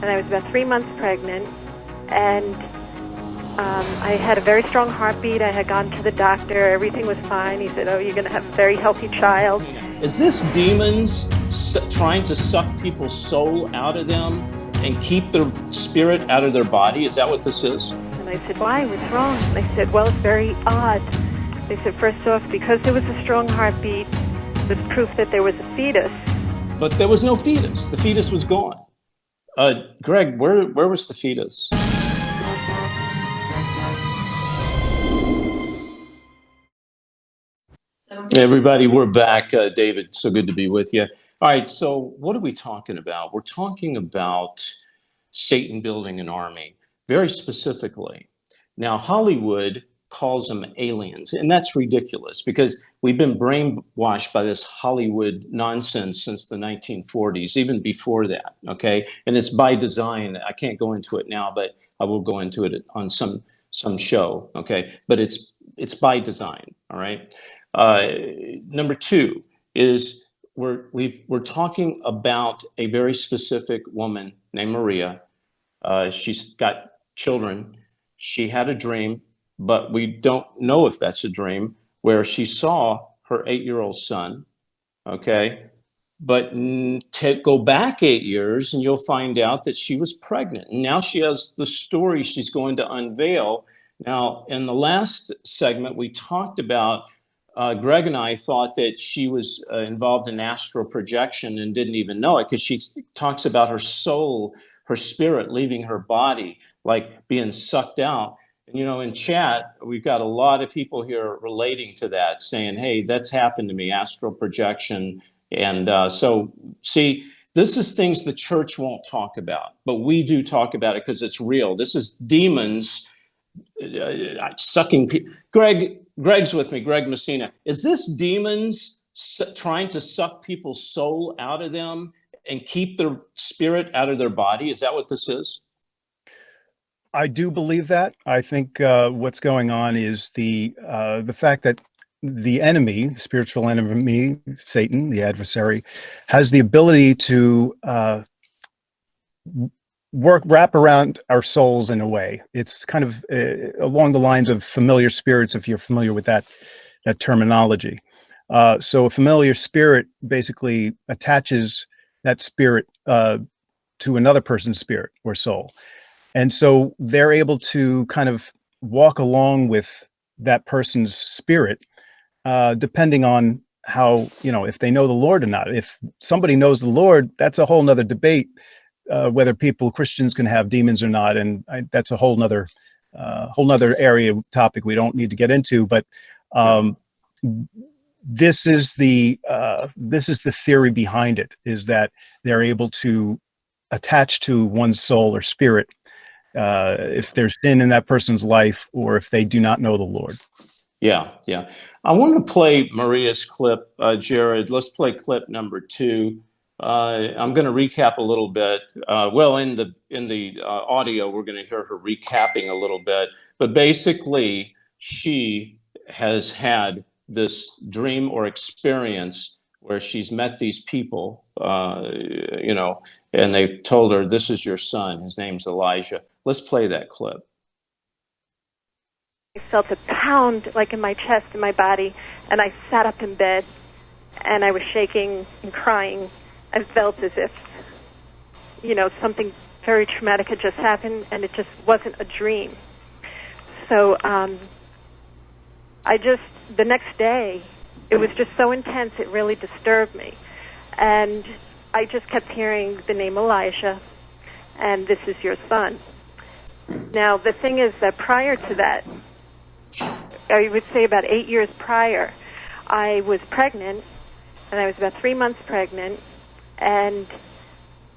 and I was about 3 months pregnant, and I had a very strong heartbeat. I had gone to the doctor. Everything was fine. He said, oh, you're going to have a very healthy child. Is this demons trying to suck people's soul out of them and keep their spirit out of their body? Is that what this is? And I said, why? What's wrong? And they said, well, it's very odd. They said, first off, because there was a strong heartbeat, it was proof that there was a fetus. But there was no fetus. The fetus was gone. Greg, where was the fetus? Everybody, we're back. David, so good to be with you. All right, so what are we talking about? We're talking about Satan building an army, very specifically. Now, Hollywood calls them aliens, and that's ridiculous because we've been brainwashed by this Hollywood nonsense since the 1940s, even before that, okay? And it's by design. I can't go into it now, but I will go into it on some show, okay? But it's by design, all right? Number two is we're talking about a very specific woman named Maria. She's got children. She had a dream, but we don't know if that's a dream, where she saw her 8-year-old son, okay? But go back 8 years and you'll find out that she was pregnant. And now she has the story she's going to unveil. Now, in the last segment, we talked about Greg and I thought that she was involved in astral projection and didn't even know it because she talks about her soul, her spirit leaving her body, like being sucked out. And, you know, in chat, we've got a lot of people here relating to that, saying, hey, that's happened to me, astral projection. And so, see, this is things the church won't talk about, but we do talk about it because it's real. This is demons sucking people. Greg's with me, Greg Messina. Is this demons trying to suck people's soul out of them and keep their spirit out of their body? Is that what this is? I do believe that. I think what's going on is the fact that the enemy, the spiritual enemy, Satan, the adversary, has the ability to wrap around our souls in a way. It's kind of along the lines of familiar spirits, if you're familiar with that terminology. So a familiar spirit basically attaches that spirit to another person's spirit or soul. And so they're able to kind of walk along with that person's spirit, depending on how, you know, if they know the Lord or not. If somebody knows the Lord, that's a whole nother debate. Whether Christians can have demons or not, and that's a whole nother area topic we don't need to get into. But this is the theory behind it: is that they're able to attach to one's soul or spirit if there's sin in that person's life, or if they do not know the Lord. Yeah. I want to play Maria's clip, Jared. Let's play clip number 2. I'm going to recap a little bit. In the audio, we're going to hear her recapping a little bit. But basically, she has had this dream or experience where she's met these people, and they've told her, this is your son. His name's Elijah. Let's play that clip. I felt a pound like in my chest, in my body, and I sat up in bed, and I was shaking and crying. I felt as if, you know, something very traumatic had just happened, and it just wasn't a dream. So the next day, it was just so intense, it really disturbed me. And I just kept hearing the name Elijah, and this is your son. Now, the thing is that prior to that, I would say about 8 years prior, I was pregnant, and I was about 3 months pregnant, and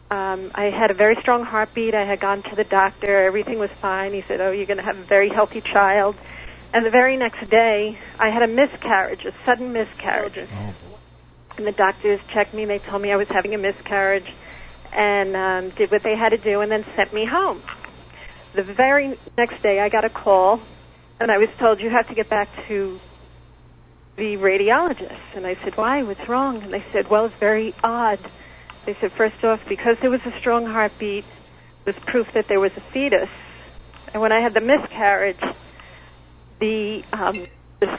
I had a very strong heartbeat. I had gone to the doctor. Everything was fine. He said, oh, you're going to have a very healthy child. And the very next day, I had a miscarriage, a sudden miscarriage. Oh. And the doctors checked me. They told me I was having a miscarriage and did what they had to do and then sent me home. The very next day, I got a call, and I was told, you have to get back to the radiologist. And I said, why? What's wrong? And they said, well, it's very odd. They said, first off, because there was a strong heartbeat, was proof that there was a fetus. And when I had the miscarriage, the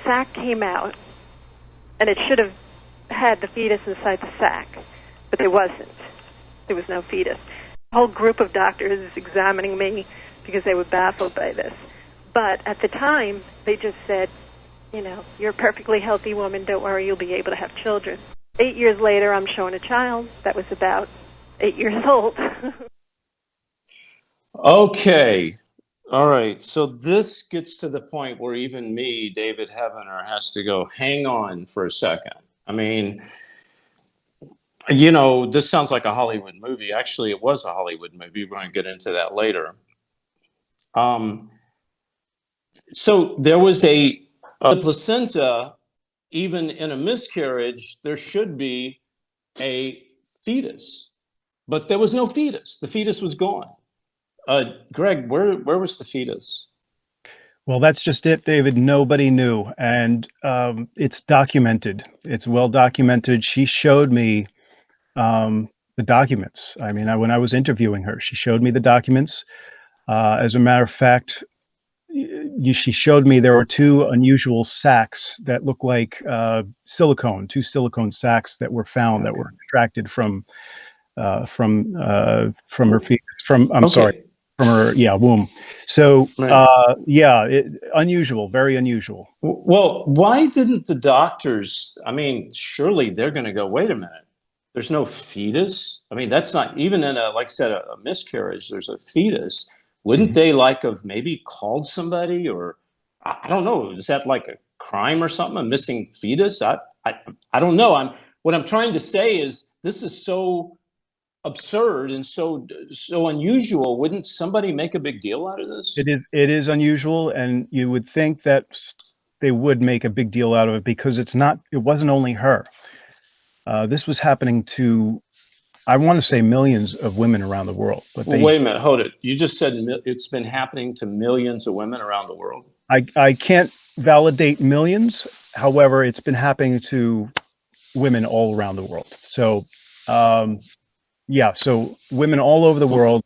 sac came out, and it should have had the fetus inside the sac, but there wasn't. There was no fetus. A whole group of doctors examining me because they were baffled by this. But at the time, they just said, you know, you're a perfectly healthy woman. Don't worry, you'll be able to have children. 8 years later, I'm showing a child that was about 8 years old. Okay. All right. So this gets to the point where even me, David Heavener, has to go, hang on for a second. I mean, you know, this sounds like a Hollywood movie. Actually, it was a Hollywood movie. We're going to get into that later. So there was the placenta, even in a miscarriage, there should be a fetus, but there was no fetus. The fetus was gone. Greg, where was the fetus? Well, that's just it, David. Nobody knew. And it's documented. It's well documented. She showed me the documents. I mean, when I was interviewing her, she showed me the documents. As a matter of fact, she showed me there were two unusual sacs that look like silicone, two silicone sacs that were found that were extracted from her fetus, sorry, from her womb. So right. Unusual, very unusual. Well, why didn't the doctors? I mean, surely they're going to go, wait a minute. There's no fetus. I mean, that's not even in like I said, a miscarriage. There's a fetus. Wouldn't they have maybe called somebody, or I don't know? Is that like a crime or something? A missing fetus? I don't know. What I'm trying to say is this is so absurd and so unusual. Wouldn't somebody make a big deal out of this? It is unusual, and you would think that they would make a big deal out of it because it wasn't only her. This was happening to, I want to say, millions of women around the world. But wait a minute, hold it. You just said it's been happening to millions of women around the world. I can't validate millions. However, it's been happening to women all around the world. So, so women all over the world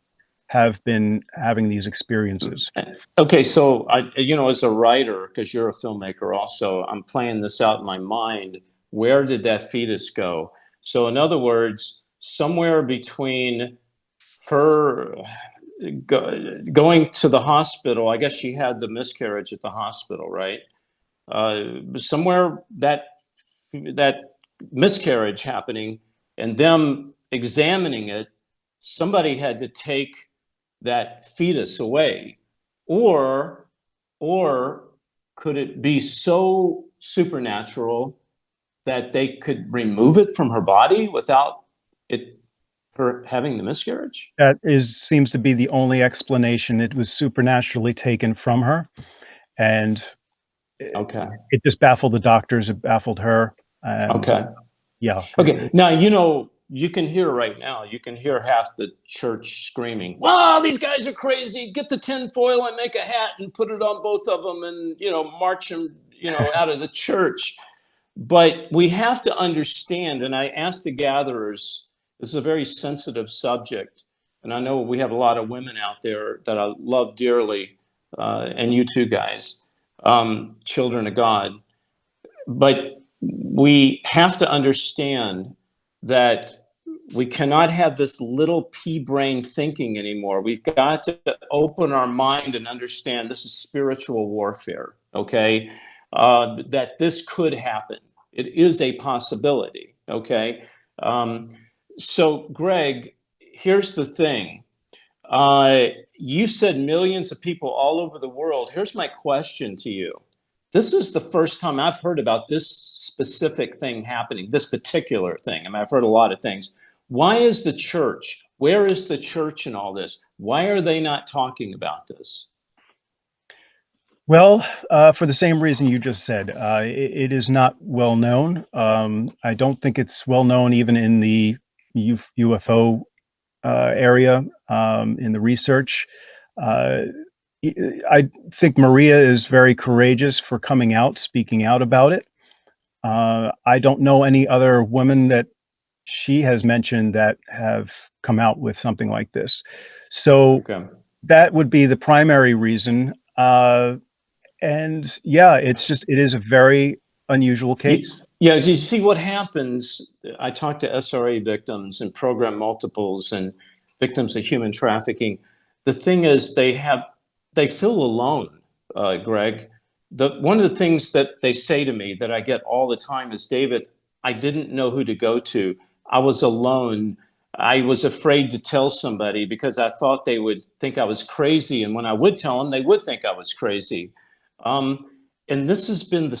have been having these experiences. Okay, so as a writer, because you're a filmmaker also, I'm playing this out in my mind. Where did that fetus go? So in other words, somewhere between her going to the hospital, I guess she had the miscarriage at the hospital, right? Somewhere that miscarriage happening and them examining it, somebody had to take that fetus away, or could it be so supernatural that they could remove it from her body without her having the miscarriage? That seems to be the only explanation. It was supernaturally taken from her, and it just baffled the doctors. It baffled her. And, yeah. Okay. Now, you can hear right now, you can hear half the church screaming, wow, these guys are crazy. Get the tin foil and make a hat and put it on both of them and, march them, out of the church. But we have to understand, and I asked the gatherers, this is a very sensitive subject. And I know we have a lot of women out there that I love dearly, and you too, guys, children of God. But we have to understand that we cannot have this little pea brain thinking anymore. We've got to open our mind and understand this is spiritual warfare, okay? That this could happen. It is a possibility, okay? So, Greg, here's the thing. You said millions of people all over the world. Here's my question to you. This is the first time I've heard about this specific thing happening, this particular thing. I mean, I've heard a lot of things. Why is the church? Where is the church in all this? Why are they not talking about this? Well, for the same reason you just said, it is not well known. I don't think it's well known even in the UFO area, in the research. I think Maria is very courageous for coming out, speaking out about it. I don't know any other women that she has mentioned that have come out with something like this. So Okay. that would be the primary reason. And yeah, it is a very unusual case. Yeah, you see what happens. I talk to SRA victims and program multiples and victims of human trafficking. The thing is, they feel alone, Greg. One of the things that they say to me that I get all the time is, David, I didn't know who to go to. I was alone. I was afraid to tell somebody because I thought they would think I was crazy. And when I would tell them, they would think I was crazy. And this has been the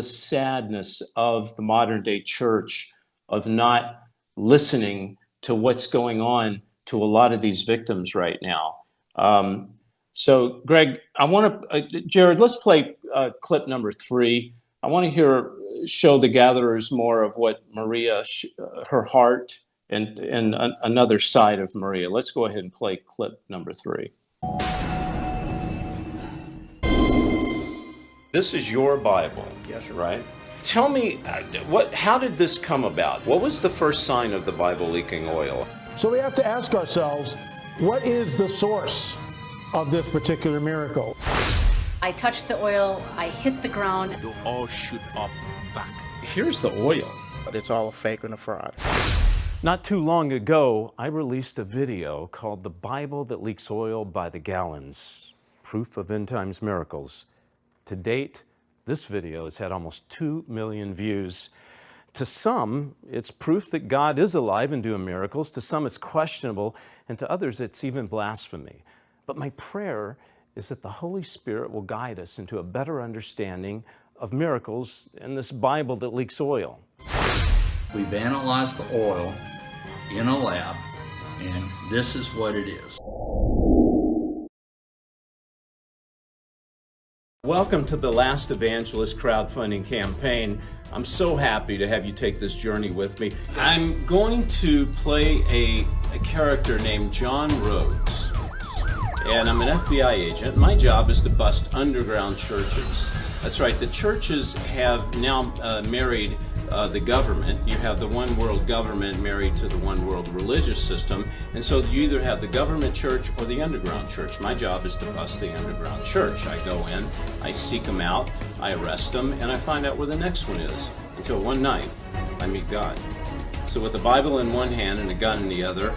sadness of the modern day church, of not listening to what's going on to a lot of these victims right now. So Greg, I want to, Jared, let's play clip number 3. I want to show the gatherers more of what Maria, her heart, and another side of Maria. Let's go ahead and play clip number 3. This is your Bible, yes, sir. Right? Tell me, how did this come about? What was the first sign of the Bible leaking oil? So we have to ask ourselves, what is the source of this particular miracle? I touched the oil, I hit the ground. It'll all shoot up back. Here's the oil. But it's all a fake and a fraud. Not too long ago, I released a video called The Bible That Leaks Oil by the Gallons, Proof of End Times Miracles. To date, this video has had almost 2 million views. To some, it's proof that God is alive and doing miracles. To some, it's questionable. And to others, it's even blasphemy. But my prayer is that the Holy Spirit will guide us into a better understanding of miracles in this Bible that leaks oil. We've analyzed the oil in a lab, and this is what it is. Welcome to the Last Evangelist crowdfunding campaign. I'm so happy to have you take this journey with me. I'm going to play a character named John Rhodes, and I'm an FBI agent. My job is to bust underground churches. That's right, the churches have now married the government. You have the one world government married to the one world religious system, and so you either have the government church or the underground church. My job is to bust the underground church. I go in, I seek them out, I arrest them, and I find out where the next one is, until one night I meet God. So with a Bible in one hand and a gun in the other,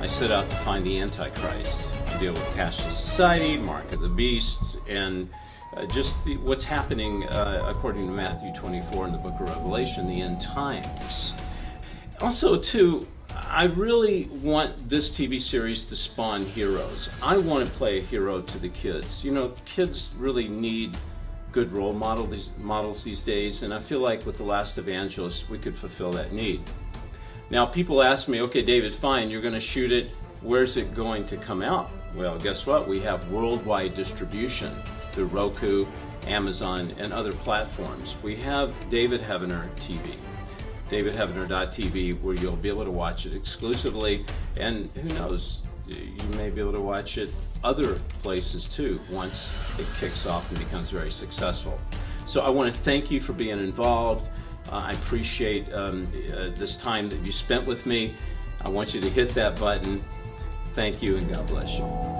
I set out to find the Antichrist. I deal with cashless society, mark of the beast, and what's happening according to Matthew 24 in the book of Revelation, the end times. Also, too, I really want this TV series to spawn heroes. I want to play a hero to the kids. You know, kids really need good role models these days, and I feel like with The Last Evangelist, we could fulfill that need. Now, people ask me, okay, David, fine, you're going to shoot it. Where's it going to come out? Well, guess what? We have worldwide distribution through ROKU, Amazon, and other platforms. We have David Heavener TV, davidheavener.tv, where you'll be able to watch it exclusively, and who knows, you may be able to watch it other places too once it kicks off and becomes very successful. So I want to thank you for being involved. I appreciate this time that you spent with me. I want you to hit that button. Thank you, and God bless you.